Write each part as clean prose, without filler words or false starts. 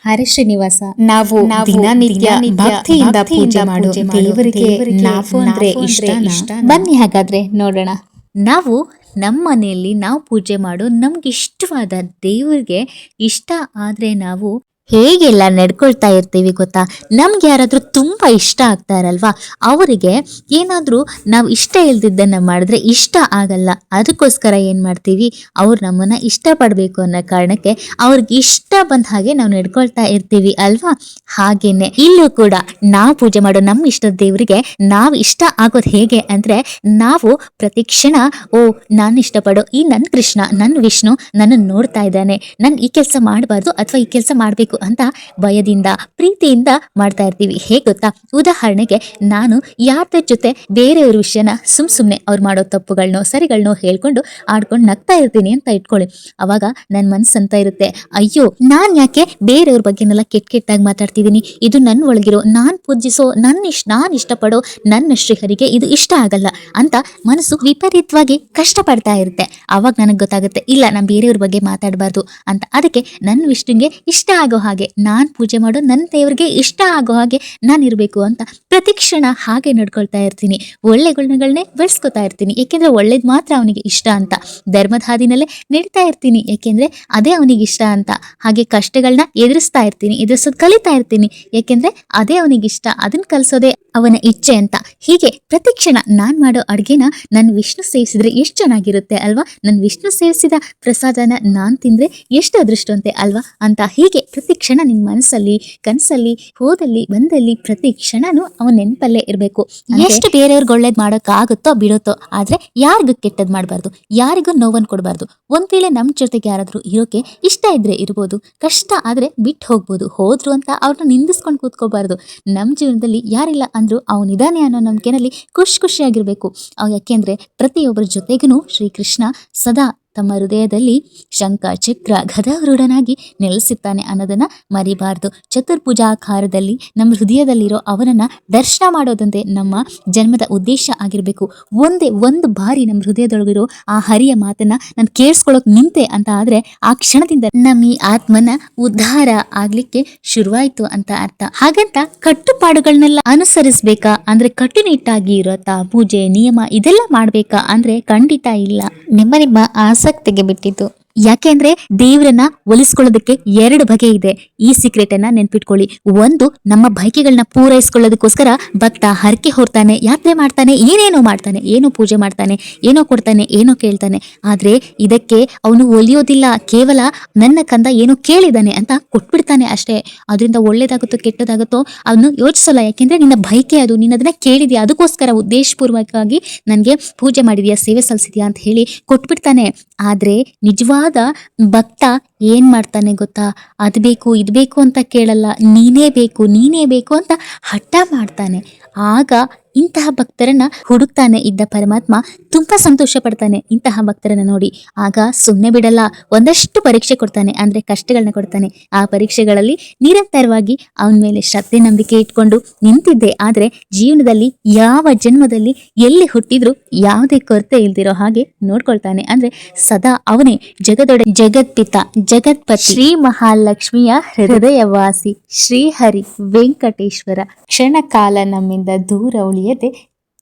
ಹರೇ ಶ್ರೀನಿವಾಸ. ನಾವು ದಿನನಿತ್ಯ ಭಕ್ತಿಯಿಂದ ಪೂಜೆ ಮಾಡೋ ದೇವರಿಗೆ ನಾವು ಅಂದ್ರೆ ಇಷ್ಟ. ಬನ್ನಿ ಹಾಗಾದ್ರೆ ನೋಡೋಣ. ನಾವು ನಮ್ಮ ಮನೆಯಲ್ಲಿ ನಾವು ಪೂಜೆ ಮಾಡೋ ನಮ್ಗೆ ಇಷ್ಟವಾದ ದೇವರಿಗೆ ಇಷ್ಟ ಆದ್ರೆ ನಾವು ಹೇಗೆಲ್ಲ ನಡ್ಕೊಳ್ತಾ ಇರ್ತೀವಿ ಗೊತ್ತಾ. ನಮ್ಗೆ ಯಾರಾದ್ರೂ ತುಂಬಾ ಇಷ್ಟ ಆಗ್ತಾರಲ್ವಾ, ಅವರಿಗೆ ಏನಾದ್ರೂ ನಾವು ಇಷ್ಟ ಇಲ್ದಿದ್ದನ್ನ ಮಾಡಿದ್ರೆ ಇಷ್ಟ ಆಗಲ್ಲ. ಅದಕ್ಕೋಸ್ಕರ ಏನ್ ಮಾಡ್ತೀವಿ, ಅವ್ರು ನಮ್ಮನ್ನ ಇಷ್ಟಪಡ್ಬೇಕು ಅನ್ನೋ ಕಾರಣಕ್ಕೆ ಅವ್ರಿಗೆ ಇಷ್ಟ ಬಂದ ಹಾಗೆ ನಾವು ನಡ್ಕೊಳ್ತಾ ಇರ್ತೀವಿ ಅಲ್ವಾ. ಹಾಗೇನೆ ಇಲ್ಲೂ ಕೂಡ ನಾವು ಪೂಜೆ ಮಾಡೋ ನಮ್ಮ ಇಷ್ಟದ ದೇವರಿಗೆ ನಾವು ಇಷ್ಟ ಆಗೋದು ಹೇಗೆ ಅಂದ್ರೆ, ನಾವು ಪ್ರತಿ ಕ್ಷಣ ನಾನು ಇಷ್ಟಪಡೋ ಈ ನನ್ನ ಕೃಷ್ಣ, ನನ್ನ ವಿಷ್ಣು ನನ್ನ ನೋಡ್ತಾ ಇದ್ದಾನೆ, ನನ್ ಈ ಕೆಲಸ ಮಾಡಬಾರ್ದು ಅಥವಾ ಈ ಕೆಲಸ ಮಾಡ್ಬೇಕು ಅಂತ ಭಯದಿಂದ ಪ್ರೀತಿಯಿಂದ ಮಾಡ್ತಾ ಇರ್ತೀವಿ. ಹೇಗೆ ಗೊತ್ತಾ, ಉದಾಹರಣೆಗೆ ನಾನು ಯಾರ ಜೊತೆ ಬೇರೆಯವ್ರ ವಿಷಯನ ಸುಮ್ನೆ ಅವ್ರು ಮಾಡೋ ತಪ್ಪುಗಳನ್ನೋ ಸರಿಗಳನ್ನೋ ಹೇಳ್ಕೊಂಡು ಆಡ್ಕೊಂಡು ನಗ್ತಾ ಇರ್ತೀನಿ ಅಂತ ಇಟ್ಕೊಳ್ಳಿ. ಅವಾಗ ನನ್ನ ಮನ್ಸಂತ ಇರುತ್ತೆ, ಅಯ್ಯೋ ನಾನ್ ಯಾಕೆ ಬೇರೆಯವ್ರ ಬಗ್ಗೆನೆಲ್ಲ ಕೆಟ್ಟಾಗಿ ಮಾತಾಡ್ತಿದ್ದೀನಿ, ಇದು ನನ್ನ ಒಳಗಿರೋ ನಾನ್ ಪೂಜಿಸೋ ನಾನ್ ಇಷ್ಟಪಡೋ ನನ್ನ ಶ್ರೀಹರಿಗೆ ಇದು ಇಷ್ಟ ಆಗಲ್ಲ ಅಂತ ಮನಸ್ಸು ವಿಪರೀತವಾಗಿ ಕಷ್ಟಪಡ್ತಾ ಇರುತ್ತೆ. ಅವಾಗ ನನಗೆ ಗೊತ್ತಾಗುತ್ತೆ, ಇಲ್ಲ ನಾನು ಬೇರೆಯವ್ರ ಬಗ್ಗೆ ಮಾತಾಡಬಾರ್ದು ಅಂತ. ಅದಕ್ಕೆ ನನ್ನ ವಿಷ್ಣುಗೆ ಇಷ್ಟ ಆಗೋ ಹಾಗೆ, ನಾನ್ ಪೂಜೆ ಮಾಡೋ ನನ್ನ ದೇವ್ರಿಗೆ ಇಷ್ಟ ಆಗೋ ಹಾಗೆ ನಾನು ಇರಬೇಕು ಅಂತ ಪ್ರತಿ ಕ್ಷಣ ಹಾಗೆ ನಡ್ಕೊಳ್ತಾ ಇರ್ತೀನಿ. ಒಳ್ಳೆ ಗುಣಗಳನ್ನೇ ಬೆಳೆಸ್ಕೊತಾ ಇರ್ತೀನಿ, ಏಕೆಂದ್ರೆ ಒಳ್ಳೇದ್ ಮಾತ್ರ ಅವನಿಗೆ ಇಷ್ಟ ಅಂತ. ಧರ್ಮದ ಹಾದಿನಲ್ಲೇ ನಡೀತಾ ಇರ್ತೀನಿ, ಏಕೆಂದ್ರೆ ಅದೇ ಅವನಿಗೆ ಇಷ್ಟ ಅಂತ. ಹಾಗೆ ಕಷ್ಟಗಳನ್ನ ಎದುರಿಸೋದು ಕಲಿತಾ ಇರ್ತೀನಿ, ಏಕೆಂದ್ರೆ ಅದೇ ಅವನಿಗೆ ಇಷ್ಟ, ಅದನ್ನ ಕಲಿಸೋದೇ ಅವನ ಇಚ್ಛೆ ಅಂತ. ಹೀಗೆ ಪ್ರತಿ ಕ್ಷಣ ನಾನ್ ಮಾಡೋ ಅಡ್ಗೆನ ನನ್ನ ವಿಷ್ಣು ಸೇವಿಸಿದ್ರೆ ಎಷ್ಟು ಚೆನ್ನಾಗಿರುತ್ತೆ ಅಲ್ವಾ. ನನ್ನ ವಿಷ್ಣು ಸೇವಿಸಿದ ಪ್ರಸಾದನ ನಾನ್ ತಿಂದ್ರೆ ಎಷ್ಟು ಅದೃಷ್ಟವಂತೆ ಅಲ್ವಾ ಅಂತ. ಹೀಗೆ ಪ್ರತಿ ಕ್ಷಣ ನಿನ್ ಮನಸ್ಸಲ್ಲಿ ಕನಸಲ್ಲಿ ಹೋದಲ್ಲಿ ಬಂದಲ್ಲಿ ಪ್ರತಿ ಕ್ಷಣನೂ ಅವನ ನೆನಪಲ್ಲೇ ಇರಬೇಕು. ಎಷ್ಟು ಬೇರೆಯವ್ರಿಗೆ ಒಳ್ಳೇದ್ ಮಾಡೋಕ್ ಆಗುತ್ತೋ ಬಿಡುತ್ತೋ, ಆದ್ರೆ ಯಾರಿಗೂ ಕೆಟ್ಟದ್ ಮಾಡಬಾರ್ದು, ಯಾರಿಗೂ ನೋವನ್ ಕೊಡಬಾರ್ದು. ಒಂದ್ ವೇಳೆ ನಮ್ ಜೊತೆಗೆ ಯಾರಾದ್ರೂ ಇರೋಕೆ ಇಷ್ಟ ಇದ್ರೆ ಇರ್ಬೋದು, ಕಷ್ಟ ಆದ್ರೆ ಬಿಟ್ಟು ಹೋಗ್ಬೋದು. ಹೋದ್ರು ಅಂತ ಅವ್ರನ್ನ ನಿಂದಿಸ್ಕೊಂಡು ಕೂತ್ಕೋಬಾರ್ದು. ನಮ್ ಜೀವನದಲ್ಲಿ ಯಾರಿಲ್ಲ ಅಂದ್ರೂ ಅವನಿದಾನೆ ಅನ್ನೋ ನಂಬಿಕೆನಲ್ಲಿ ಖುಷಿಯಾಗಿರ್ಬೇಕು. ಯಾಕೆಂದ್ರೆ ಪ್ರತಿಯೊಬ್ಬರ ಜೊತೆಗೂ ಶ್ರೀಕೃಷ್ಣ ಸದಾ ತಮ್ಮ ಹೃದಯದಲ್ಲಿ ಶಂಖ ಚಕ್ರ ಗದಾವೃಢನಾಗಿ ನೆಲೆಸಿರ್ತಾನೆ ಅನ್ನೋದನ್ನ ಮರಿಬಾರ್ದು. ಚತುರ್ಭುಜಾಕಾರದಲ್ಲಿ ನಮ್ಮ ಹೃದಯದಲ್ಲಿರೋ ಅವನನ್ನ ದರ್ಶನ ಮಾಡೋದಂತೆ ನಮ್ಮ ಜನ್ಮದ ಉದ್ದೇಶ ಆಗಿರ್ಬೇಕು. ಒಂದು ಬಾರಿ ನಮ್ಮ ಹೃದಯದೊಳಗಿರೋ ಆ ಹರಿಯ ಮಾತನ್ನ ನಾನು ಕೇಳಿಸ್ಕೊಳ್ಳೋಕ್ ನಿಂತೆ ಅಂತ ಆದ್ರೆ ಆ ಕ್ಷಣದಿಂದ ನಮ್ಮ ಈ ಆತ್ಮನ ಉದ್ಧಾರ ಆಗ್ಲಿಕ್ಕೆ ಶುರುವಾಯ್ತು ಅಂತ ಅರ್ಥ. ಹಾಗಂತ ಕಟ್ಟುಪಾಡುಗಳನ್ನೆಲ್ಲ ಅನುಸರಿಸ್ಬೇಕಾ ಅಂದ್ರೆ, ಕಟ್ಟುನಿಟ್ಟಾಗಿ ಇರತ್ತಾ ಪೂಜೆ ನಿಯಮ ಇದೆಲ್ಲ ಮಾಡ್ಬೇಕಾ ಅಂದ್ರೆ ಖಂಡಿತ ಇಲ್ಲ. ನಿಮ್ಮ ಆಸಕ್ತಿಗೆ ಬಿಟ್ಟಿದ್ದು. ಯಾಕೆಂದ್ರೆ ದೇವರನ್ನ ಒಲಿಸ್ಕೊಳ್ಳೋದಕ್ಕೆ 2 ಬಗೆ ಇದೆ. ಈ ಸೀಕ್ರೆಟ್ ಅನ್ನ ನೆನ್ಪಿಟ್ಕೊಳ್ಳಿ. ಒಂದು, ನಮ್ಮ ಬಯಕೆಗಳನ್ನ ಪೂರೈಸ್ಕೊಳ್ಳೋದಕ್ಕೋಸ್ಕರ ಭಕ್ತ ಹರಕೆ ಹೊರ್ತಾನೆ, ಯಾತ್ರೆ ಮಾಡ್ತಾನೆ, ಏನೇನೋ ಮಾಡ್ತಾನೆ, ಏನೋ ಪೂಜೆ ಮಾಡ್ತಾನೆ, ಏನೋ ಕೊಡ್ತಾನೆ, ಏನೋ ಕೇಳ್ತಾನೆ. ಆದ್ರೆ ಇದಕ್ಕೆ ಅವನು ಒಲಿಯೋದಿಲ್ಲ. ಕೇವಲ ನನ್ನ ಕಂದ ಏನೋ ಕೇಳಿದಾನೆ ಅಂತ ಕೊಟ್ಬಿಡ್ತಾನೆ ಅಷ್ಟೇ. ಅದರಿಂದ ಒಳ್ಳೇದಾಗುತ್ತೋ ಕೆಟ್ಟದಾಗುತ್ತೋ ಅವನು ಯೋಚಿಸಲ್ಲ. ಯಾಕೆಂದ್ರೆ ನಿನ್ನ ಬಯಕೆ ಅದು, ನೀನ್ ಅದನ್ನ ಕೇಳಿದ್ಯಾ, ಅದಕ್ಕೋಸ್ಕರ ಉದ್ದೇಶಪೂರ್ವಕವಾಗಿ ನನ್ಗೆ ಪೂಜೆ ಮಾಡಿದ್ಯಾ, ಸೇವೆ ಸಲ್ಲಿಸಿದ್ಯಾ ಅಂತ ಹೇಳಿ ಕೊಟ್ಬಿಡ್ತಾನೆ. ಆದ್ರೆ ನಿಜವಾದ ಭಕ್ತ ಏನ್ ಮಾಡ್ತಾನೆ ಗೊತ್ತಾ, ಅದ್ ಬೇಕು ಇದ್ ಬೇಕು ಅಂತ ಕೇಳಲ್ಲ, ನೀನೇ ಬೇಕು ಅಂತ ಹಠ ಮಾಡ್ತಾನೆ. ಆಗ ಇಂತಹ ಭಕ್ತರನ್ನ ಹುಡುಕ್ತಾನೆ ಇದ್ದ ಪರಮಾತ್ಮ ತುಂಬಾ ಸಂತೋಷ ಪಡ್ತಾನೆ ಇಂತಹ ಭಕ್ತರನ್ನ ನೋಡಿ. ಆಗ ಸುಮ್ಮನೆ ಬಿಡಲ್ಲ, ಒಂದಷ್ಟು ಪರೀಕ್ಷೆ ಕೊಡ್ತಾನೆ, ಅಂದ್ರೆ ಕಷ್ಟಗಳನ್ನ ಕೊಡ್ತಾನೆ. ಆ ಪರೀಕ್ಷೆಗಳಲ್ಲಿ ನಿರಂತರವಾಗಿ ಅವನ ಮೇಲೆ ಶ್ರದ್ಧೆ ನಂಬಿಕೆ ಇಟ್ಕೊಂಡು ನಿಂತಿದ್ದೆ ಆದ್ರೆ ಜೀವನದಲ್ಲಿ ಯಾವ ಜನ್ಮದಲ್ಲಿ ಎಲ್ಲಿ ಹುಟ್ಟಿದ್ರು ಯಾವುದೇ ಕೊರತೆ ಇಲ್ದಿರೋ ಹಾಗೆ ನೋಡ್ಕೊಳ್ತಾನೆ. ಅಂದ್ರೆ ಸದಾ ಅವನೇ ಜಗತ್ಪಿತ ಜಗತ್ಪತಿ ಶ್ರೀ ಮಹಾಲಕ್ಷ್ಮಿಯ ಹೃದಯವಾಸಿ ಶ್ರೀಹರಿ ವೆಂಕಟೇಶ್ವರ ಕ್ಷಣ ಕಾಲ ನಮ್ಮಿಂದ ದೂರ ಉಳಿಯದೆ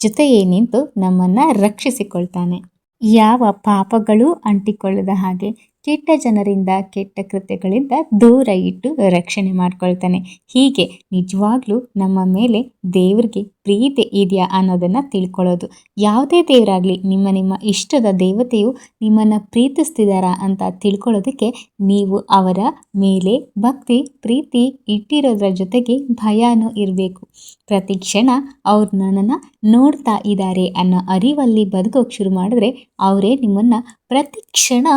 ಜೊತೆಯೇ ನಿಂತು ನಮ್ಮನ್ನ ರಕ್ಷಿಸಿಕೊಳ್ತಾನೆ. ಯಾವ ಪಾಪಗಳು ಅಂಟಿಕೊಳ್ಳದ ಹಾಗೆ ಕೆಟ್ಟ ಜನರಿಂದ ಕೆಟ್ಟ ಕೃತ್ಯಗಳಿಂದ ದೂರ ಇಟ್ಟು ರಕ್ಷಣೆ ಮಾಡ್ಕೊಳ್ತಾನೆ. ಹೀಗೆ ನಿಜವಾಗ್ಲೂ ನಮ್ಮ ಮೇಲೆ ದೇವ್ರಿಗೆ ಪ್ರೀತಿ ಇದೆಯಾ ಅನ್ನೋದನ್ನ ತಿಳ್ಕೊಳ್ಳೋದು. ಯಾವುದೇ ದೇವರಾಗ್ಲಿ, ನಿಮ್ಮ ಇಷ್ಟದ ದೇವತೆಯು ನಿಮ್ಮನ್ನ ಪ್ರೀತಿಸ್ತಿದಾರಾ ಅಂತ ತಿಳ್ಕೊಳ್ಳೋದಕ್ಕೆ ನೀವು ಅವರ ಮೇಲೆ ಭಕ್ತಿ ಪ್ರೀತಿ ಇಟ್ಟಿರೋದ್ರ ಜೊತೆಗೆ ಭಯನೂ ಇರಬೇಕು. ಪ್ರತಿ ಕ್ಷಣ ಅವ್ರು ನನ್ನನ್ನು ನೋಡ್ತಾ ಇದ್ದಾರೆ ಅನ್ನೋ ಅರಿವಲ್ಲಿ ಬದುಕೋಕೆ ಶುರು ಮಾಡಿದ್ರೆ ಅವರೇ ನಿಮ್ಮನ್ನ ಪ್ರತಿ ಕ್ಷಣ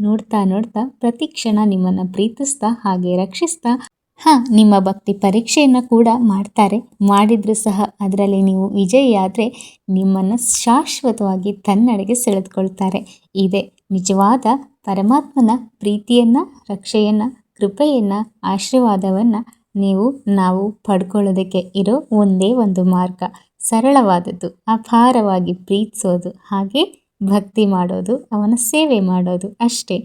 ನೋಡ್ತಾ ಪ್ರತಿ ಕ್ಷಣ ನಿಮ್ಮನ್ನ ಪ್ರೀತಿಸ್ತಾ ಹಾಗೆ ರಕ್ಷಿಸ್ತಾ ನಿಮ್ಮ ಭಕ್ತಿ ಪರೀಕ್ಷೆಯನ್ನು ಕೂಡ ಮಾಡ್ತಾರೆ. ಮಾಡಿದ್ರು ಸಹ ಅದರಲ್ಲಿ ನೀವು ವಿಜಯಿಯಾದರೆ ನಿಮ್ಮನ್ನು ಶಾಶ್ವತವಾಗಿ ತನ್ನಡೆಗೆ ಸೆಳೆದುಕೊಳ್ತಾರೆ. ಇದೇ ನಿಜವಾದ ಪರಮಾತ್ಮನ ಪ್ರೀತಿಯನ್ನು, ರಕ್ಷೆಯನ್ನು, ಕೃಪೆಯನ್ನು, ಆಶೀರ್ವಾದವನ್ನು ನಾವು ಪಡ್ಕೊಳ್ಳೋದಕ್ಕೆ ಇರೋ ಒಂದೇ ಒಂದು ಮಾರ್ಗ. ಸರಳವಾದದ್ದು, ಅಪಾರವಾಗಿ ಪ್ರೀತಿಸೋದು, ಹಾಗೆ ಭಕ್ತಿ ಮಾಡೋದು, ಅವನ ಸೇವೆ ಮಾಡೋದು ಅಷ್ಟೇ.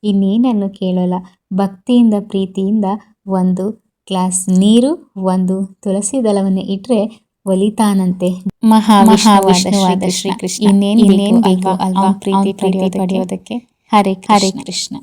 ಇನ್ನೇನನ್ನು ಕೇಳೋಲ್ಲ. ಭಕ್ತಿಯಿಂದ ಪ್ರೀತಿಯಿಂದ ಒಂದು ಗ್ಲಾಸ್ ನೀರು, ಒಂದು ತುಳಸಿ ದಳವನ್ನು ಇಟ್ರೆ ಒಲಿತಾನಂತೆ ಮಹಾವಿಷ್ಣುವಾದ ಶ್ರೀಕೃಷ್ಣ. ಇನ್ನೇನ್ ಬೇಕು ಅಲ್ವಾ ಪ್ರೀತಿ ಪಡೆಯೋದಕ್ಕೆ. ಹರೇ ಕೃಷ್ಣ.